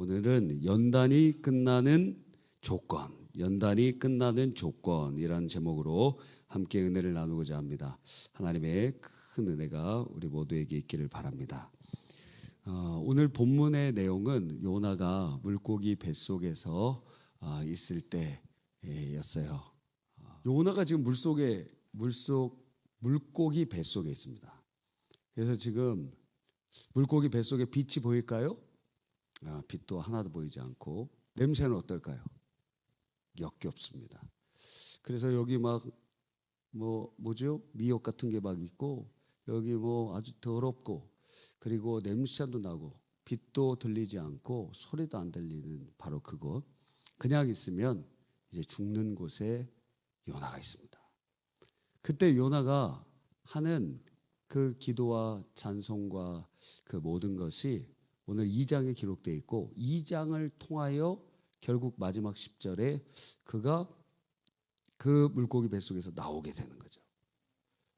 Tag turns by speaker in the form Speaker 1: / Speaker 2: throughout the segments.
Speaker 1: 오늘은 연단이 끝나는 조건이라는 제목으로 함께 은혜를 나누고자 합니다. 하나님의 큰 은혜가 우리 모두에게 있기를 바랍니다. 오늘 본문의 내용은 요나가 물고기 뱃속에서 있을 때였어요. 요나가 지금 물고기 뱃속에 있습니다. 그래서 지금 물고기 뱃속에 빛이 보일까요? 빛도 하나도 보이지 않고 냄새는 어떨까요? 역겹습니다. 그래서 여기 미역 같은 게 막 있고 여기 아주 더럽고 그리고 냄새도 나고 빛도 들리지 않고 소리도 안 들리는 바로 그곳. 그냥 있으면 이제 죽는 곳에 요나가 있습니다. 그때 요나가 하는 그 기도와 찬송과 그 모든 것이 오늘 2장에 기록되어 있고 2장을 통하여 결국 마지막 10절에 그가 그 물고기 뱃속에서 나오게 되는 거죠.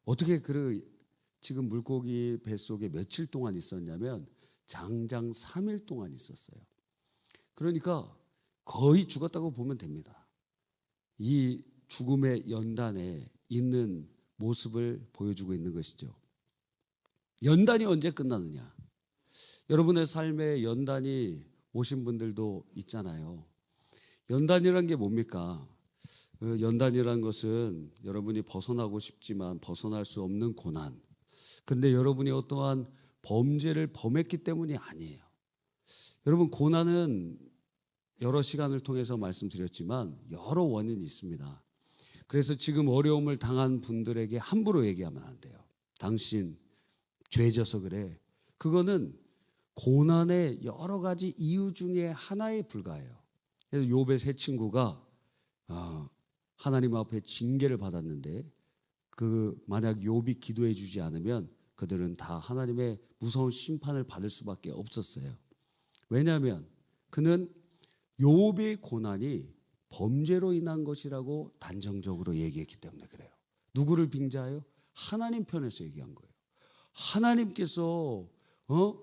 Speaker 1: 어떻게 지금 물고기 뱃속에 며칠 동안 있었냐면 장장 3일 동안 있었어요. 그러니까 거의 죽었다고 보면 됩니다. 이 죽음의 연단에 있는 모습을 보여주고 있는 것이죠. 연단이 언제 끝나느냐? 여러분의 삶에 연단이 오신 분들도 있잖아요. 연단이란 게 뭡니까? 연단이란 것은 여러분이 벗어나고 싶지만 벗어날 수 없는 고난. 그런데 여러분이 어떠한 범죄를 범했기 때문이 아니에요. 여러분, 고난은 여러 시간을 통해서 말씀드렸지만 여러 원인이 있습니다. 그래서 지금 어려움을 당한 분들에게 함부로 얘기하면 안 돼요. 당신 죄져서 그래. 그거는 고난의 여러 가지 이유 중에 하나에 불과해요. 그래서 욥의 세 친구가 하나님 앞에 징계를 받았는데 만약 욥이 기도해 주지 않으면 그들은 다 하나님의 무서운 심판을 받을 수밖에 없었어요. 왜냐하면 그는 욥의 고난이 범죄로 인한 것이라고 단정적으로 얘기했기 때문에 그래요. 누구를 빙자하여? 하나님 편에서 얘기한 거예요. 하나님께서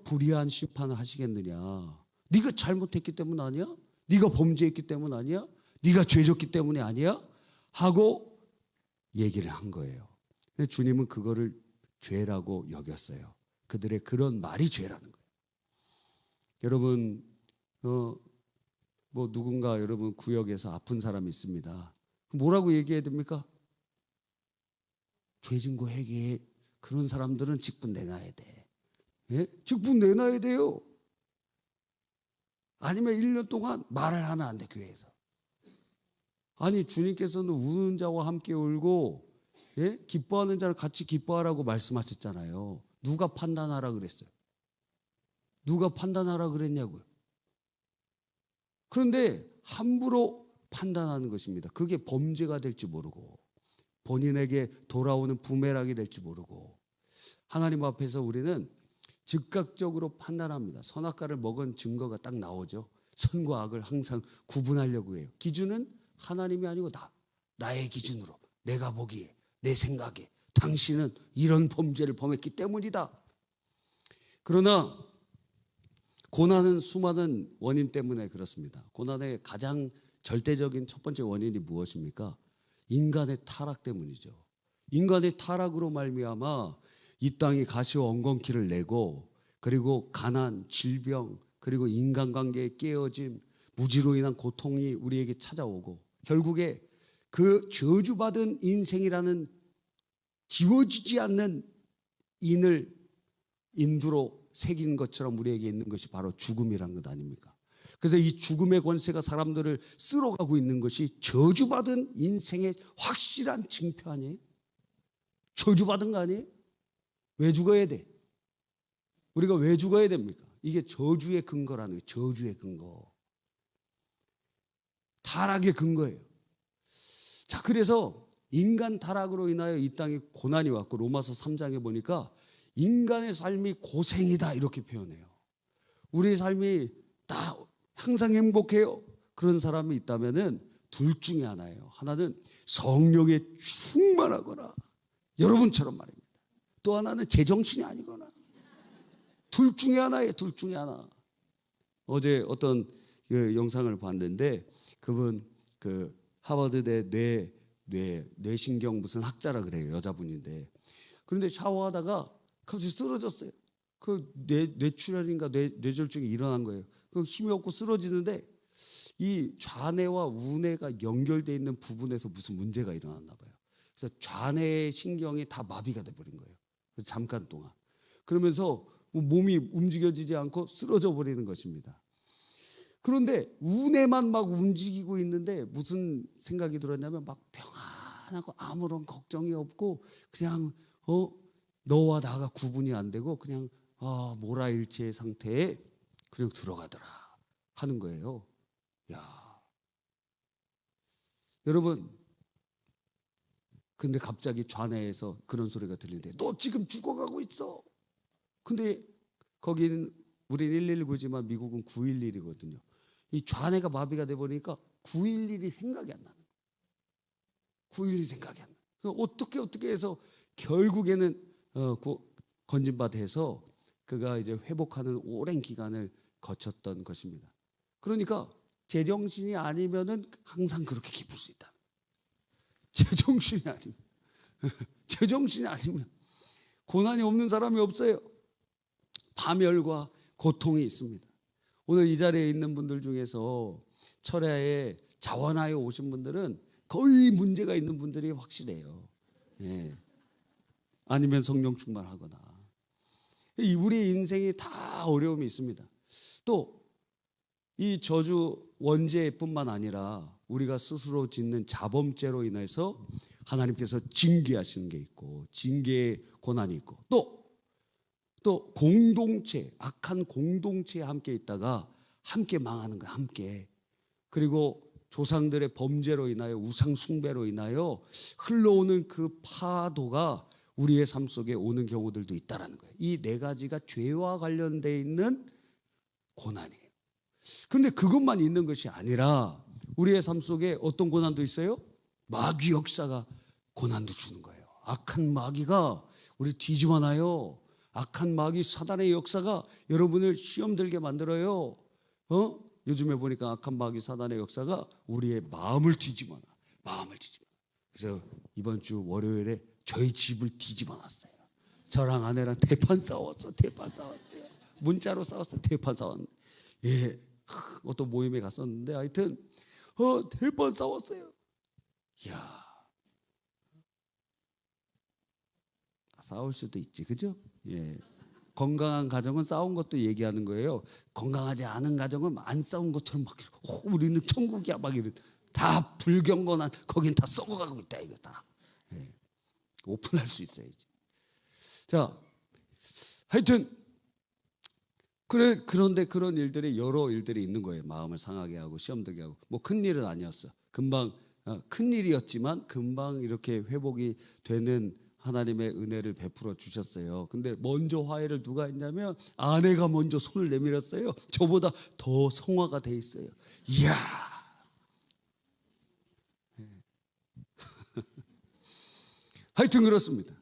Speaker 1: 불의한 심판을 하시겠느냐? 네가 잘못했기 때문 아니야? 네가 범죄했기 때문 아니야? 네가 죄졌기 때문이 아니야? 하고 얘기를 한 거예요. 주님은 그거를 죄라고 여겼어요. 그들의 그런 말이 죄라는 거예요. 여러분 누군가 여러분 구역에서 아픈 사람이 있습니다. 뭐라고 얘기해야 됩니까? 죄진고 회개해. 그런 사람들은 직분 내놔야 돼. 예? 직분 내놔야 돼요. 아니면 1년 동안 말을 하면 안 돼, 교회에서. 아니, 주님께서는 우는 자와 함께 울고 기뻐하는 자를 같이 기뻐하라고 말씀하셨잖아요. 누가 판단하라 그랬어요? 누가 판단하라 그랬냐고요? 그런데 함부로 판단하는 것입니다. 그게 범죄가 될지 모르고 본인에게 돌아오는 부메랑이 될지 모르고 하나님 앞에서 우리는 즉각적으로 판단합니다. 선악과를 먹은 증거가 딱 나오죠. 선과 악을 항상 구분하려고 해요. 기준은 하나님이 아니고 나의 기준으로 내가 보기에 내 생각에 당신은 이런 범죄를 범했기 때문이다. 그러나 고난은 수많은 원인 때문에 그렇습니다. 고난의 가장 절대적인 첫 번째 원인이 무엇입니까? 인간의 타락 때문이죠. 인간의 타락으로 말미암아 이 땅이 가시와 엉겅퀴를 내고 그리고 가난, 질병, 그리고 인간관계의 깨어짐, 무지로 인한 고통이 우리에게 찾아오고 결국에 그 저주받은 인생이라는 지워지지 않는 인두로 새긴 것처럼 우리에게 있는 것이 바로 죽음이란 것 아닙니까? 그래서 이 죽음의 권세가 사람들을 쓸어가고 있는 것이 저주받은 인생의 확실한 징표 아니에요? 저주받은 거 아니에요? 왜 죽어야 돼? 우리가 왜 죽어야 됩니까? 이게 저주의 근거라는 거예요. 저주의 근거. 타락의 근거예요. 자, 그래서 인간 타락으로 인하여 이 땅에 고난이 왔고 로마서 3장에 보니까 인간의 삶이 고생이다 이렇게 표현해요. 우리의 삶이 다 항상 행복해요. 그런 사람이 있다면은 둘 중에 하나예요. 하나는 성령에 충만하거나 여러분처럼 말입니다. 또 하나는 제정신이 아니거나 둘 중에 하나예요. 둘 중에 하나. 어제 어떤 그 영상을 봤는데 그분 그 하버드대 뇌신경 무슨 학자라 그래요. 여자분인데 그런데 샤워하다가 갑자기 쓰러졌어요. 그 뇌출혈인가 뇌졸중이 일어난 거예요. 그 힘이 없고 쓰러지는데 이 좌뇌와 우뇌가 연결되어 있는 부분에서 무슨 문제가 일어났나 봐요. 그래서 좌뇌 신경이 다 마비가 돼버린 거예요. 잠깐 동안. 그러면서 몸이 움직여지지 않고 쓰러져 버리는 것입니다. 그런데 우뇌만 막 움직이고 있는데 무슨 생각이 들었냐면 막 평안하고 아무런 걱정이 없고 그냥 너와 나가 구분이 안 되고 그냥 모라일체의 상태에 그냥 들어가더라 하는 거예요. 야, 여러분, 근데 갑자기 좌뇌에서 그런 소리가 들리는데 너 지금 죽어가고 있어. 근데 거기는 우린 119지만 미국은 911이거든요. 이 좌뇌가 마비가 돼 버리니까 911이 생각이 안 나는 거예요. 911이 생각이 안 나. 어떻게 해서 결국에는 건진받아서 그가 이제 회복하는 오랜 기간을 거쳤던 것입니다. 그러니까 제정신이 아니면은 항상 그렇게 기쁠 수 있다. 제정신이 아니면 제정신이 아니면 고난이 없는 사람이 없어요. 파멸과 고통이 있습니다. 오늘 이 자리에 있는 분들 중에서 철야에 자원하여 오신 분들은 거의 문제가 있는 분들이 확실해요. 예. 아니면 성령 충만하거나. 우리 인생이 다 어려움이 있습니다. 또 이 저주 원죄뿐만 아니라 우리가 스스로 짓는 자범죄로 인해서 하나님께서 징계하시는 게 있고 징계의 고난이 있고 또 공동체, 악한 공동체에 함께 있다가 함께 망하는 거야. 함께. 그리고 조상들의 범죄로 인하여 우상 숭배로 인하여 흘러오는 그 파도가 우리의 삶 속에 오는 경우들도 있다라는 거예요. 이 네 가지가 죄와 관련되어 있는 고난이에요. 그런데 그것만 있는 것이 아니라 우리의 삶 속에 어떤 고난도 있어요? 마귀 역사가 고난도 주는 거예요. 악한 마귀가 우리 뒤집어놔요. 악한 마귀 사단의 역사가 여러분을 시험 들게 만들어요. 요즘에 보니까 악한 마귀 사단의 역사가 우리의 마음을 뒤집어놔. 마음을 뒤집어놔. 그래서 이번 주 월요일에 저희 집을 뒤집어놨어요. 저랑 아내랑 대판 싸웠어요. 문자로 싸웠어요. 대판 싸웠는데. 예. 어떤 모임에 갔었는데 하여튼 대판 싸웠어요. 이야. 싸울 수도 있지, 그죠? 예. 건강한 가정은 싸운 것도 얘기하는 거예요. 건강하지 않은 가정은 안 싸운 것처럼 막 우리는 천국이야 막 이런. 다 불경건한 거긴 다 썩어가고 있다 이거 다. 예. 오픈할 수 있어야지. 자, 하여튼 그런데 그런 일들이 여러 일들이 있는 거예요. 마음을 상하게 하고 시험 들게 하고 뭐 큰 일은 아니었어. 금방 큰 일이었지만 금방 이렇게 회복이 되는 하나님의 은혜를 베풀어 주셨어요. 근데 먼저 화해를 누가 했냐면 아내가 먼저 손을 내밀었어요. 저보다 더 성화가 돼 있어요. 이야. 하여튼 그렇습니다.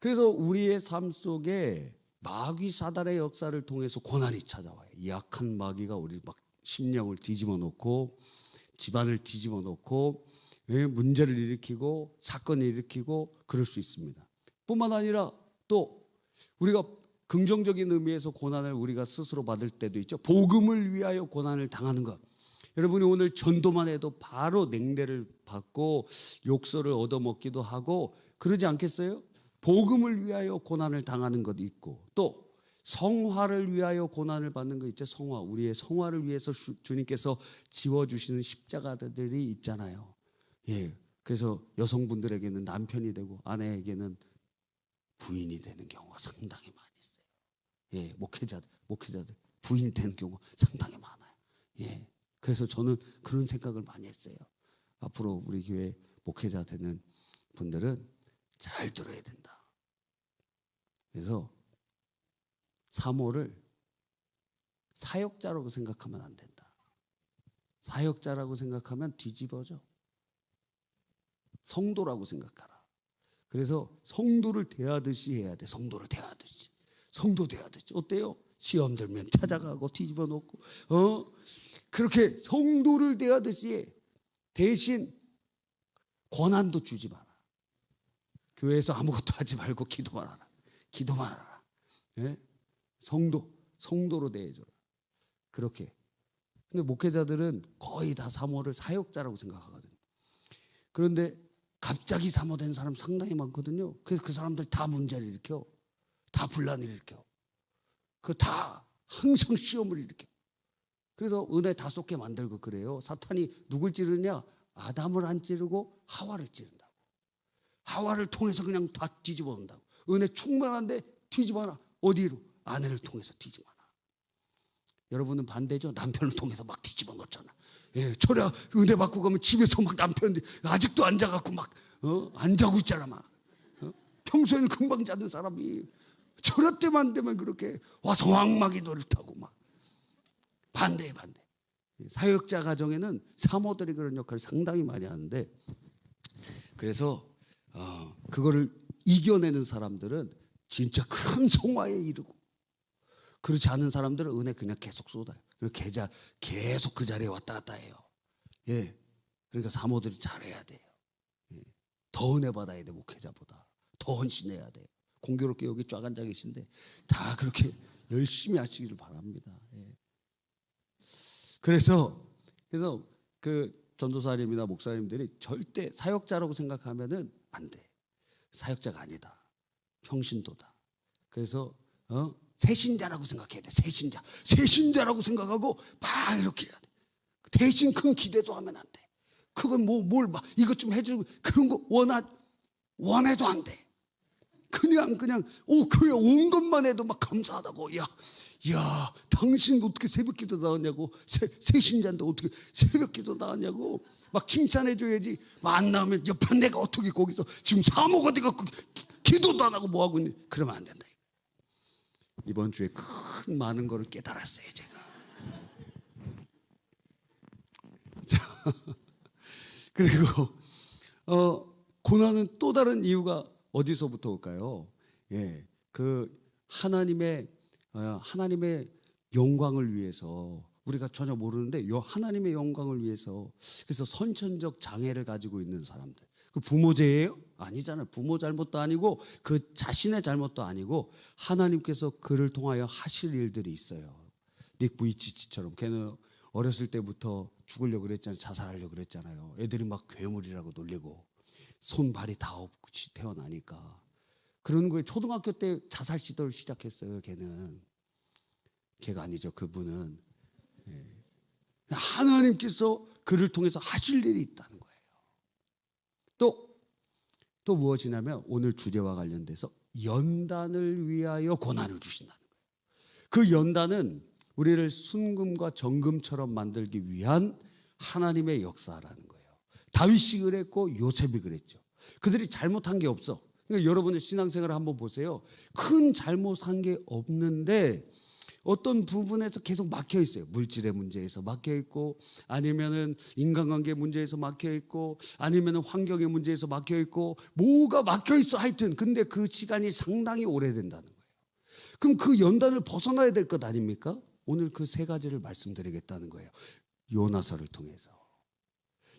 Speaker 1: 그래서 우리의 삶 속에 마귀 사단의 역사를 통해서 고난이 찾아와요. 이 약한 마귀가 우리 막 심령을 뒤집어 놓고 집안을 뒤집어 놓고 문제를 일으키고 사건을 일으키고 그럴 수 있습니다. 뿐만 아니라 또 우리가 긍정적인 의미에서 고난을 우리가 스스로 받을 때도 있죠. 복음을 위하여 고난을 당하는 것. 여러분이 오늘 전도만 해도 바로 냉대를 받고 욕설을 얻어먹기도 하고 그러지 않겠어요? 복음을 위하여 고난을 당하는 것도 있고 또 성화를 위하여 고난을 받는 거 있죠. 성화. 우리의 성화를 위해서 주님께서 지워주시는 십자가들이 있잖아요. 예. 그래서 여성분들에게는 남편이 되고 아내에게는 부인이 되는 경우가 상당히 많이 있어요. 예. 목회자들 부인이 되는 경우가 상당히 많아요. 예. 그래서 저는 그런 생각을 많이 했어요. 앞으로 우리 교회 목회자 되는 분들은 잘 들어야 된다. 그래서 사모를 사역자라고 생각하면 안 된다. 사역자라고 생각하면 뒤집어져. 성도라고 생각하라. 그래서 성도를 대하듯이 해야 돼. 성도 대하듯이. 어때요? 시험 들면 찾아가고 뒤집어 놓고 그렇게 성도를 대하듯이 대신 권한도 주지 마라. 교회에서 아무것도 하지 말고 기도만 하라. 기도만 하라. 예? 성도로 대해줘라. 그렇게. 근데 목회자들은 거의 다 사모를 사역자라고 생각하거든요. 그런데 갑자기 사모된 사람 상당히 많거든요. 그래서 그 사람들 다 문제를 일으켜. 다 분란을 일으켜. 다 항상 시험을 일으켜. 그래서 은혜 다 쏟게 만들고 그래요. 사탄이 누굴 찌르냐? 아담을 안 찌르고 하와를 찌른다고. 하와를 통해서 그냥 다 뒤집어 놓는다고. 은혜 충만한데 뒤집어놔. 어디로? 아내를 통해서 뒤집어놔. 여러분은 반대죠. 남편을 통해서 막 뒤집어 놓잖아. 예, 저래 은혜 받고 가면 집에서 막 남편이 아직도 안 자갖고 막 안 자고 있잖아 막. 평소에는 금방 자는 사람이 저럴 때만 되면 그렇게 와서 왕막이 노릇하고 막. 반대. 사역자 가정에는 사모들이 그런 역할을 상당히 많이 하는데, 그래서 그거를 이겨내는 사람들은 진짜 큰 성화에 이르고, 그렇지 않은 사람들은 은혜 그냥 계속 쏟아요. 계속 그 자리에 왔다 갔다 해요. 예, 그러니까 사모들이 잘해야 돼요. 예. 더 은혜 받아야 돼. 목회자보다 더 헌신해야 돼요. 공교롭게 여기 쫙 앉아 계신데 다 그렇게 열심히 하시기를 바랍니다. 예. 그래서 그 전도사님이나 목사님들이 절대 사역자라고 생각하면은 안 돼. 사역자가 아니다. 평신도다. 그래서 새신자라고 생각해야 돼. 새신자라고 생각하고 막 이렇게 해야 돼. 대신 큰 기대도 하면 안 돼. 그건 뭘 막 이것 좀 해주고 그런 거 원해도 안 돼. 그냥 교회 온 것만 해도 막 감사하다고. 야, 당신 어떻게 새벽기도 나왔냐고. 새신자인데 어떻게 새벽기도 나왔냐고 막 칭찬해줘야지. 안 나오면 옆에 내가 어떻게 거기서 지금 사모가 돼갖고 기도도 안 하고 뭐 하고 있니? 그러면 안 된다. 이번 주에 큰 많은 거를 깨달았어요 제가. 자, 그리고 고난은 또 다른 이유가 어디서부터 올까요? 예, 그 하나님의 영광을 위해서, 우리가 전혀 모르는데 하나님의 영광을 위해서. 그래서 선천적 장애를 가지고 있는 사람들. 그 부모 죄예요? 아니잖아요. 부모 잘못도 아니고 그 자신의 잘못도 아니고 하나님께서 그를 통하여 하실 일들이 있어요. 닉 부이치치처럼 걔는 어렸을 때부터 죽으려고 그랬잖아요. 자살하려고 그랬잖아요. 애들이 막 괴물이라고 놀리고 손발이 다 없이 태어나니까. 그런 거에 초등학교 때 자살 시도를 시작했어요. 걔가 아니죠. 그분은. 예. 하나님께서 그를 통해서 하실 일이 있다는 거예요. 또 무엇이냐면 오늘 주제와 관련돼서 연단을 위하여 고난을 주신다는 거예요. 그 연단은 우리를 순금과 정금처럼 만들기 위한 하나님의 역사라는 거예요. 다윗이 그랬고 요셉이 그랬죠. 그들이 잘못한 게 없어. 그러니까 여러분의 신앙생활을 한번 보세요. 큰 잘못한 게 없는데 어떤 부분에서 계속 막혀 있어요. 물질의 문제에서 막혀 있고, 아니면은 인간관계 문제에서 막혀 있고, 아니면은 환경의 문제에서 막혀 있고, 뭐가 막혀 있어 하여튼. 근데 그 시간이 상당히 오래된다는 거예요. 그럼 그 연단을 벗어나야 될 것 아닙니까? 오늘 그 세 가지를 말씀드리겠다는 거예요. 요나서를 통해서.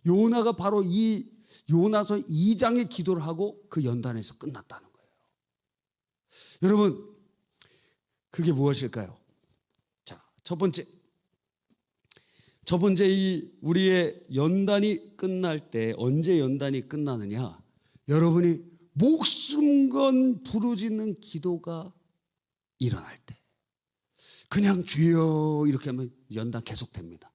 Speaker 1: 요나가 바로 이 요나서 2장의 기도를 하고 그 연단에서 끝났다는 거예요. 여러분, 그게 무엇일까요? 첫 번째 이 우리의 연단이 끝날 때, 언제 연단이 끝나느냐? 여러분이 목숨 건 부르짖는 기도가 일어날 때. 그냥 주여 이렇게 하면 연단 계속됩니다.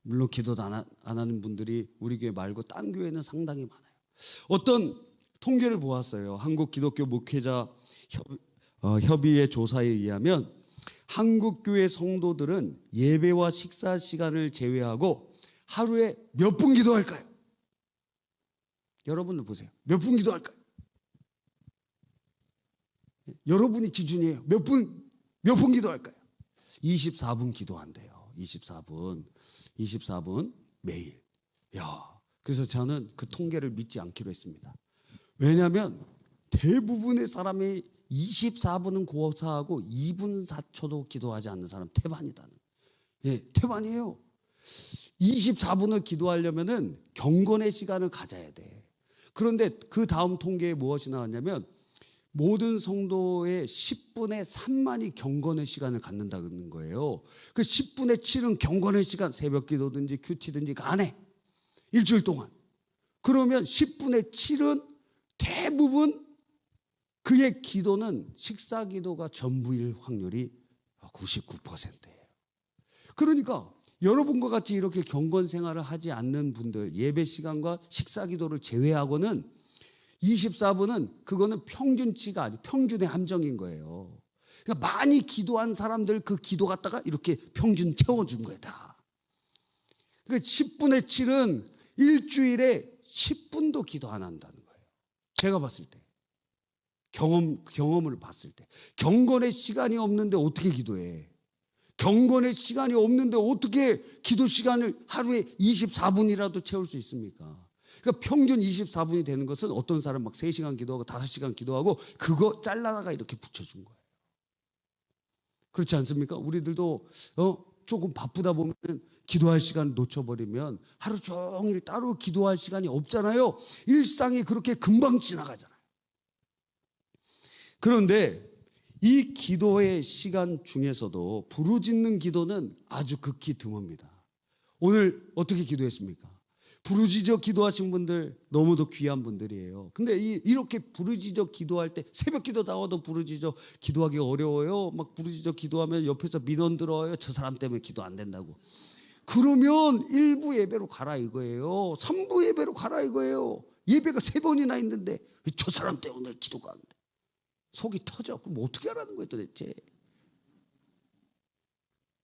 Speaker 1: 물론 기도도 안 하는 분들이 우리 교회 말고 딴 교회는 상당히 많아요. 어떤 통계를 보았어요. 한국 기독교 목회자 협의회 조사에 의하면 한국 교회 성도들은 예배와 식사 시간을 제외하고 하루에 몇 분 기도할까요? 여러분들 보세요. 몇 분 기도할까요? 여러분이 기준이에요. 몇 분 기도할까요? 24분 기도한대요. 24분 매일. 그래서 저는 그 통계를 믿지 않기로 했습니다. 왜냐하면 대부분의 사람이 24분은 고사하고 2분 4초도 기도하지 않는 사람 태반이다는. 예, 태반이에요. 24분을 기도하려면은 경건의 시간을 가져야 돼. 그런데 그 다음 통계에 무엇이 나왔냐면 모든 성도의 10분의 3만이 경건의 시간을 갖는다는 거예요. 그 10분의 7은 경건의 시간, 새벽 기도든지 큐티든지 안 해. 일주일 동안. 그러면 10분의 7은 대부분 그의 기도는 식사 기도가 전부일 확률이 99%예요. 그러니까 여러분과 같이 이렇게 경건 생활을 하지 않는 분들, 예배 시간과 식사 기도를 제외하고는 24분은 그거는 평균치가 아니 평균의 함정인 거예요. 그러니까 많이 기도한 사람들 그 기도 갖다가 이렇게 평균 채워준 거예요 다. 그러니까 10분의 7은 일주일에 10분도 기도 안 한다는 거예요. 제가 봤을 때 경험을 봤을 때 경건의 시간이 없는데 어떻게 기도해? 경건의 시간이 없는데 어떻게 기도 시간을 하루에 24분이라도 채울 수 있습니까? 그러니까 평균 24분이 되는 것은 어떤 사람 막 3시간 기도하고 5시간 기도하고 그거 잘라다가 이렇게 붙여준 거예요. 그렇지 않습니까? 우리들도 조금 바쁘다 보면 기도할 시간을 놓쳐버리면 하루 종일 따로 기도할 시간이 없잖아요. 일상이 그렇게 금방 지나가잖아요. 그런데 이 기도의 시간 중에서도 부르짖는 기도는 아주 극히 드뭅니다. 오늘 어떻게 기도했습니까? 부르짖어 기도하신 분들 너무도 귀한 분들이에요. 근데 이렇게 부르짖어 기도할 때 새벽 기도 나와도 부르짖어 기도하기 어려워요. 막 부르짖어 기도하면 옆에서 민원 들어와요. 저 사람 때문에 기도 안 된다고. 그러면 1부 예배로 가라 이거예요. 3부 예배로 가라 이거예요. 예배가 3번이나 있는데 저 사람 때문에 기도가 안 돼. 속이 터져. 그럼 어떻게 하라는 거예요 도대체.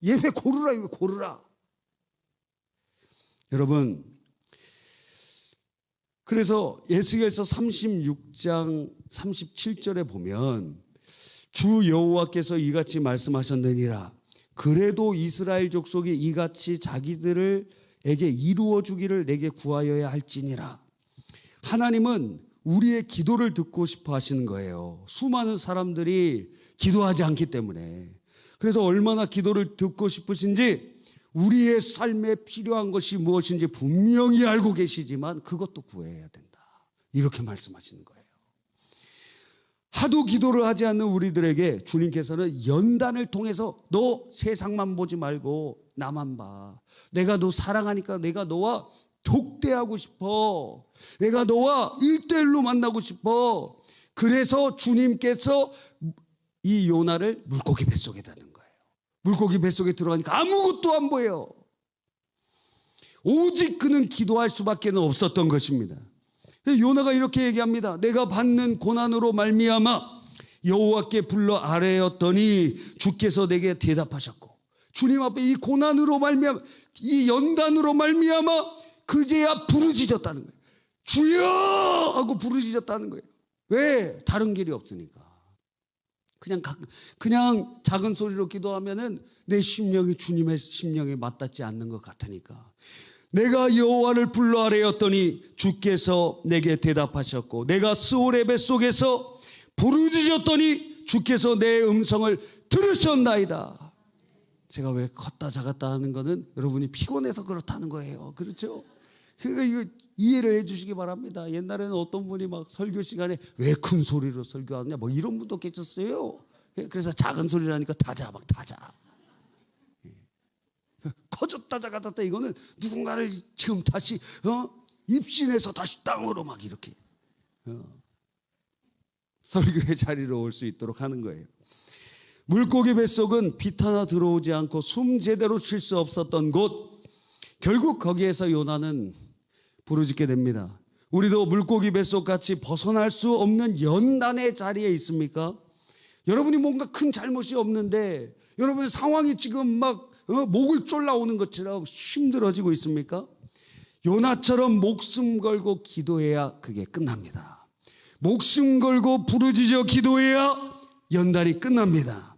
Speaker 1: 예배 고르라 이거 고르라. 여러분 그래서 에스겔서 36장 37절에 보면 주 여호와께서 이같이 말씀하셨느니라. 그래도 이스라엘 족속이 이같이 자기들에게 이루어 주기를 내게 구하여야 할지니라. 하나님은 우리의 기도를 듣고 싶어 하시는 거예요. 수많은 사람들이 기도하지 않기 때문에. 그래서 얼마나 기도를 듣고 싶으신지 우리의 삶에 필요한 것이 무엇인지 분명히 알고 계시지만 그것도 구해야 된다. 이렇게 말씀하시는 거예요. 하도 기도를 하지 않는 우리들에게 주님께서는 연단을 통해서 너 세상만 보지 말고 나만 봐. 내가 너 사랑하니까 내가 너와 독대하고 싶어. 내가 너와 1대1로 만나고 싶어. 그래서 주님께서 이 요나를 물고기 뱃속에 넣는 거예요. 물고기 뱃속에 들어가니까 아무것도 안 보여. 오직 그는 기도할 수밖에 없었던 것입니다. 요나가 이렇게 얘기합니다. 내가 받는 고난으로 말미암아 여호와께 불러 아뢰었더니 주께서 내게 대답하셨고. 주님 앞에 이 고난으로 말미암아 이 연단으로 말미암아 그제야 부르짖었다는 거예요. 주여 하고 부르짖었다는 거예요. 왜? 다른 길이 없으니까. 그냥 작은 소리로 기도하면은 내 심령이 주님의 심령에 맞닿지 않는 것 같으니까. 내가 여호와를 불러 아뢰었더니 주께서 내게 대답하셨고 내가 스올의 뱃속에서 부르짖었더니 주께서 내 음성을 들으셨나이다. 제가 왜 컸다 작았다 하는 거는 여러분이 피곤해서 그렇다는 거예요. 그렇죠? 그러니까 이거 이해를 해 주시기 바랍니다. 옛날에는 어떤 분이 막 설교 시간에 왜 큰 소리로 설교하느냐 뭐 이런 분도 계셨어요. 그래서 작은 소리라니까 다자 막 다자. 커졌다 작았다 이거는 누군가를 지금 다시 입신해서 다시 땅으로 막 이렇게 설교의 자리로 올 수 있도록 하는 거예요. 물고기 뱃속은 빛 하나 들어오지 않고 숨 제대로 쉴 수 없었던 곳. 결국 거기에서 요나는 부르짖게 됩니다. 우리도 물고기 뱃속같이 벗어날 수 없는 연단의 자리에 있습니까? 여러분이 뭔가 큰 잘못이 없는데 여러분의 상황이 지금 막 목을 졸라오는 것처럼 힘들어지고 있습니까? 요나처럼 목숨 걸고 기도해야 그게 끝납니다. 목숨 걸고 부르짖어 기도해야 연단이 끝납니다.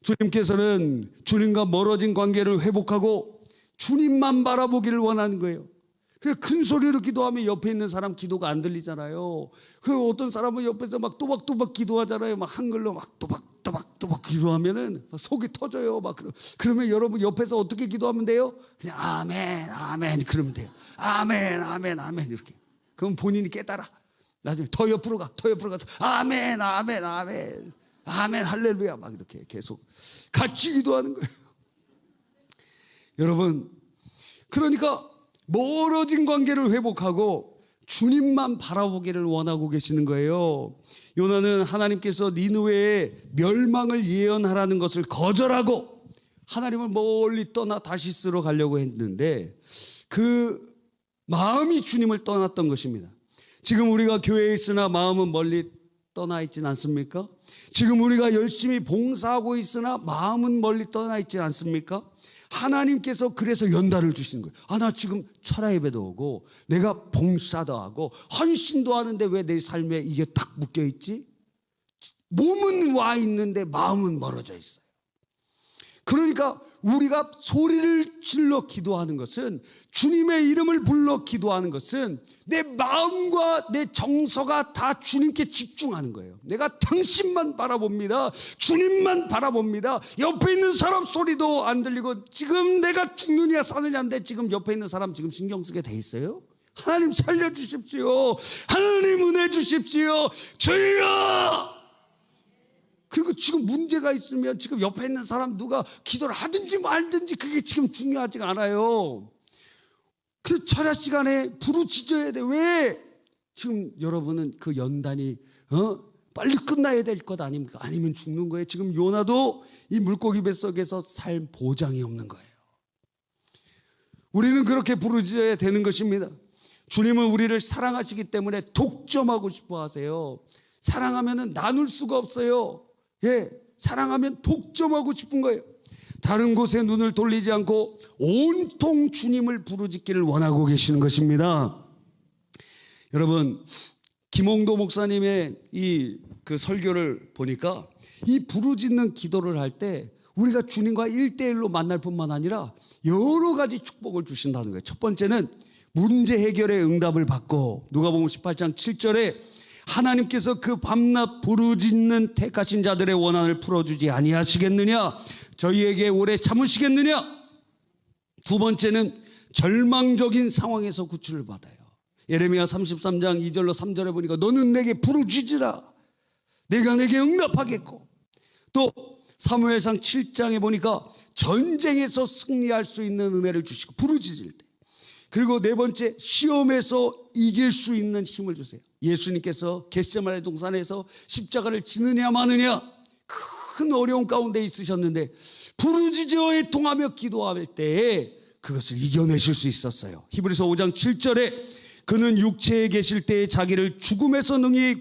Speaker 1: 주님께서는 주님과 멀어진 관계를 회복하고 주님만 바라보기를 원하는 거예요. 큰 소리로 기도하면 옆에 있는 사람 기도가 안 들리잖아요. 그 어떤 사람은 옆에서 막 또박또박 기도하잖아요. 막 한글로 막 또박또박 기도하면은 속이 터져요. 막 그러면 여러분 옆에서 어떻게 기도하면 돼요? 그냥 아멘, 아멘 그러면 돼요. 아멘, 아멘, 아멘 이렇게. 그럼 본인이 깨달아. 나중에 더 옆으로 가서 아멘, 아멘, 아멘, 아멘, 할렐루야 막 이렇게 계속 같이 기도하는 거예요. 여러분, 그러니까 멀어진 관계를 회복하고 주님만 바라보기를 원하고 계시는 거예요. 요나는 하나님께서 니느웨의 멸망을 예언하라는 것을 거절하고 하나님을 멀리 떠나 다시스로 가려고 했는데 그 마음이 주님을 떠났던 것입니다. 지금 우리가 교회에 있으나 마음은 멀리 떠나 있진 않습니까? 지금 우리가 열심히 봉사하고 있으나 마음은 멀리 떠나 있지 않습니까? 하나님께서 그래서 연단을 주시는 거예요. 나 지금 철야 예배도 오고 내가 봉사도 하고 헌신도 하는데 왜 내 삶에 이게 딱 묶여 있지? 몸은 와 있는데 마음은 멀어져 있어요. 그러니까 우리가 소리를 질러 기도하는 것은, 주님의 이름을 불러 기도하는 것은 내 마음과 내 정서가 다 주님께 집중하는 거예요. 내가 당신만 바라봅니다. 주님만 바라봅니다. 옆에 있는 사람 소리도 안 들리고 지금 내가 죽느냐 사느냐인데 지금 옆에 있는 사람 지금 신경 쓰게 돼 있어요? 하나님 살려주십시오. 하나님 은혜 주십시오. 주여! 그리고 지금 문제가 있으면 지금 옆에 있는 사람 누가 기도를 하든지 말든지 그게 지금 중요하지가 않아요. 그 철야 시간에 부르짖어야 돼. 왜? 지금 여러분은 그 연단이 빨리 끝나야 될 것 아닙니까? 아니면 죽는 거예요. 지금 요나도 이 물고기 뱃속에서 살 보장이 없는 거예요. 우리는 그렇게 부르짖어야 되는 것입니다. 주님은 우리를 사랑하시기 때문에 독점하고 싶어 하세요. 사랑하면 나눌 수가 없어요. 사랑하면 독점하고 싶은 거예요. 다른 곳에 눈을 돌리지 않고 온통 주님을 부르짖기를 원하고 계시는 것입니다. 여러분, 김홍도 목사님의 이 그 설교를 보니까 이 부르짖는 기도를 할 때 우리가 주님과 1대1로 만날 뿐만 아니라 여러 가지 축복을 주신다는 거예요. 첫 번째는 문제 해결의 응답을 받고, 누가복음 18장 7절에 하나님께서 그 밤낮 부르짖는 택하신 자들의 원한을 풀어주지 아니하시겠느냐? 저희에게 오래 참으시겠느냐? 두 번째는 절망적인 상황에서 구출을 받아요. 예레미야 33장 2절로 3절에 보니까 너는 내게 부르짖으라. 내가 내게 응답하겠고. 또 사무엘상 7장에 보니까 전쟁에서 승리할 수 있는 은혜를 주시고 부르짖을 때. 그리고 네 번째, 시험에서 이길 수 있는 힘을 주세요. 예수님께서 겟세마네 동산에서 십자가를 지느냐 마느냐 큰 어려움 가운데 있으셨는데 부르짖어 애통하며 기도할 때에 그것을 이겨내실 수 있었어요. 히브리서 5장 7절에 그는 육체에 계실 때에 자기를 죽음에서 능히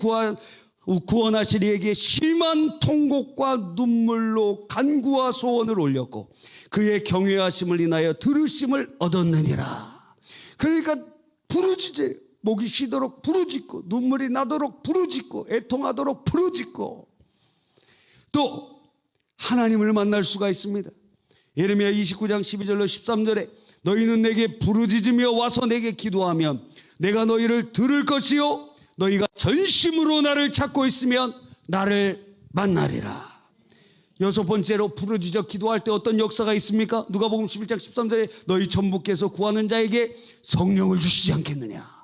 Speaker 1: 구원하시리에게 심한 통곡과 눈물로 간구와 소원을 올렸고 그의 경외하심을 인하여 들으심을 얻었느니라. 그러니까 부르짖어요. 목이 쉬도록 부르짖고 눈물이 나도록 부르짖고 애통하도록 부르짖고, 또 하나님을 만날 수가 있습니다. 예레미야 29장 12절로 13절에 너희는 내게 부르짖으며 와서 내게 기도하면 내가 너희를 들을 것이요 너희가 전심으로 나를 찾고 있으면 나를 만나리라. 여섯 번째로 부르짖어 기도할 때 어떤 역사가 있습니까? 누가복음 11장 13절에 너희 천부께서 구하는 자에게 성령을 주시지 않겠느냐.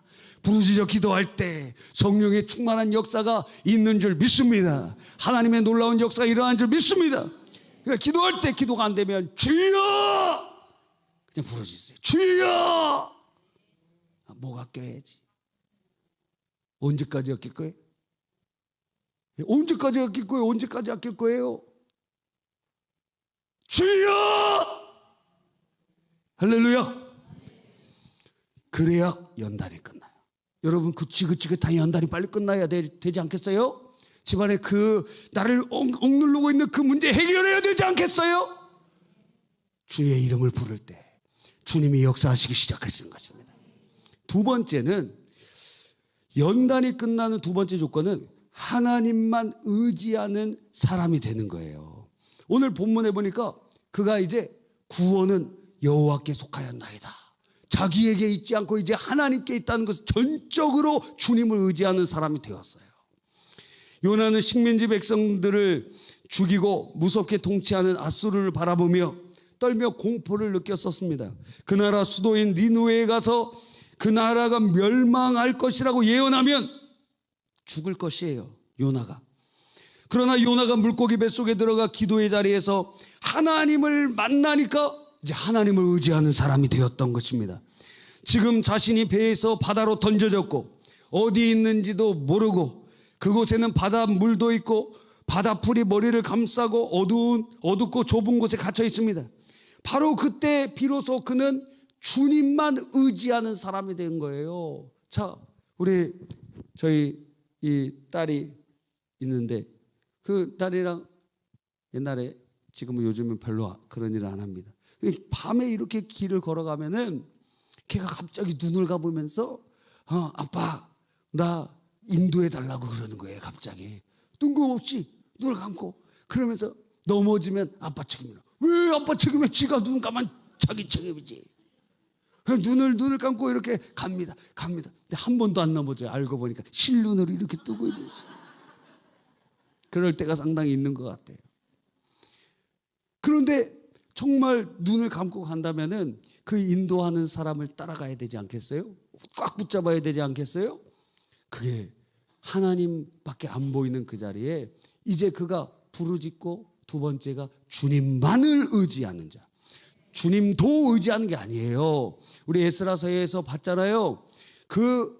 Speaker 1: 부르짖어 기도할 때 성령의 충만한 역사가 있는 줄 믿습니다. 하나님의 놀라운 역사가 일어난 줄 믿습니다. 그러니까 기도할 때 기도가 안 되면 주여 그냥 부르짖으세요. 주여. 목 아껴야지. 언제까지 아낄 거예요? 언제까지 아낄 거예요? 언제까지 아낄 거예요? 주여! 할렐루야! 그래야 연단이 끝나요. 여러분, 그 지긋지긋한 연단이 빨리 끝나야 되지 않겠어요? 집안에 나를 억누르고 있는 그 문제 해결해야 되지 않겠어요? 주님의 이름을 부를 때 주님이 역사하시기 시작하시는 것입니다. 두 번째는, 연단이 끝나는 두 번째 조건은 하나님만 의지하는 사람이 되는 거예요. 오늘 본문에 보니까 그가 이제 구원은 여호와께 속하였나이다. 자기에게 있지 않고 이제 하나님께 있다는 것을 전적으로 주님을 의지하는 사람이 되었어요. 요나는 식민지 백성들을 죽이고 무섭게 통치하는 아수르를 바라보며 떨며 공포를 느꼈었습니다. 그 나라 수도인 니느웨에 가서 그 나라가 멸망할 것이라고 예언하면 죽을 것이에요, 요나가. 그러나 요나가 물고기 뱃속에 들어가 기도의 자리에서 하나님을 만나니까 이제 하나님을 의지하는 사람이 되었던 것입니다. 지금 자신이 배에서 바다로 던져졌고 어디 있는지도 모르고 그곳에는 바닷물도 있고 바다풀이 머리를 감싸고 어둡고 좁은 곳에 갇혀 있습니다. 바로 그때 비로소 그는 주님만 의지하는 사람이 된 거예요. 자, 저희 이 딸이 있는데 그 딸이랑 옛날에, 지금은 요즘은 별로 그런 일을 안 합니다. 밤에 이렇게 길을 걸어가면은 걔가 갑자기 눈을 감으면서 아빠 나 인도해 달라고 그러는 거예요. 갑자기 뜬금없이 눈을 감고 그러면서 넘어지면 아빠 책임이라. 왜 아빠 책임이야? 지가 눈 감면 자기 책임이지. 눈을 감고 이렇게 갑니다. 근데 한 번도 안 넘어져요. 알고 보니까 실눈으로 이렇게 뜨고 있는 거죠. 그럴 때가 상당히 있는 것 같아요. 그런데 정말 눈을 감고 간다면은 그 인도하는 사람을 따라가야 되지 않겠어요? 꽉 붙잡아야 되지 않겠어요? 그게 하나님밖에 안 보이는 그 자리에 이제 그가 부르짖고, 두 번째가 주님만을 의지하는 자. 주님도 의지하는 게 아니에요. 우리 에스라서에서 봤잖아요. 그